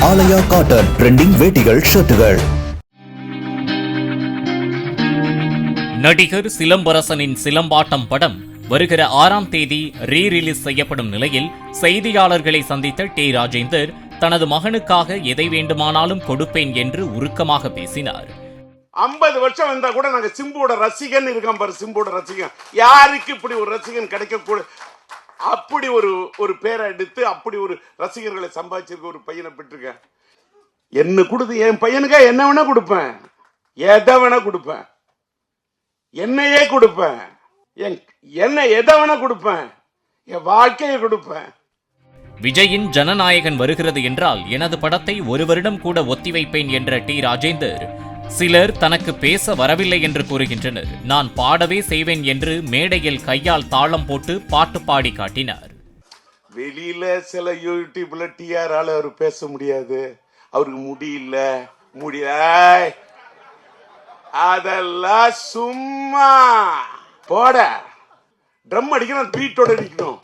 ஆலயா cotton trending வேட்டிகள் ஷர்ட்டுகள். நடிகர் சிலம்பரசனின் சிலம்பாட்டம் படம் வருகிற 6ஆம் தேதி ரீரிலீஸ் செய்யப்படும் நிலையில் செய்தியாளர்களை சந்தித்த டி. ராஜேந்தர் தனது மகனுக்காக எதை வேண்டுமானாலும் கொடுப்பேன் என்று உருக்கமாக பேசினார். 50 வருஷம் வந்தா கூட நாங்க சிம்புவோட ரசிகன் இருக்கோம் பாரு. சிம்புவோட ரசிகன் யாருக்கு இப்படி ஒரு ரசிகன் கிடைக்க அப்படி ஒரு பேரை எடுத்து அப்படி ஒரு ரசிகர்களை சம்பாதிச்சிருக்க ஒரு பையனை பெற்றிருக்கேன். என்ன கொடுத்து என் பையனுக்கா என்ன வேணா கொடுப்பேன், எதை வேணா கொடுப்பேன், என்னையே கொடுப்பேன், என்ன எதை வேணா கொடுப்பேன், என் வாழ்க்கையை கொடுப்பேன். விஜயின் ஜனநாயகன் வருகிறது என்றால் எனது படத்தை 1 வருடம் கூட ஒத்திவைப்பேன் என்ற டி. ராஜேந்தர், சிலர் தனக்கு பேச வரவில்லை என்று கூறுகின்றனர், நான் பாடவே செய்வேன் என்று மேடையில் கையால் தாளம் போட்டு பாட்டு பாடி காட்டினார். வெளியில சில யூடியூப்ல டிஆரால அவர் பேச முடியாது, அவருக்கு முடியல, அதெல்லாம் சும்மா போட. ட்ரம் அடிக்கணும், பீட்டோட அடிக்கணும்.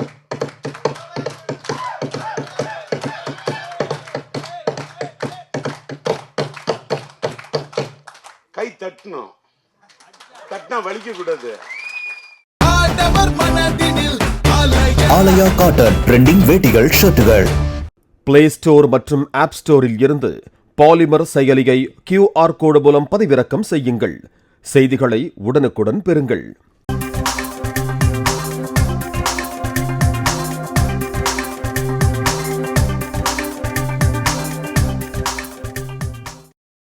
கை தட்டணும், தட்டினா வலிக்க கூடாது. ஆலயா காட்டன் ட்ரெண்டிங் வேட்டிகள் ஷர்ட்டுகள். பிளே ஸ்டோர் மற்றும் ஆப் ஸ்டோரில் இருந்து பாலிமர் செயலியை QR கோடு மூலம் பதிவிறக்கம் செய்யுங்கள். செய்திகளை உடனுக்குடன் பெறுங்கள்.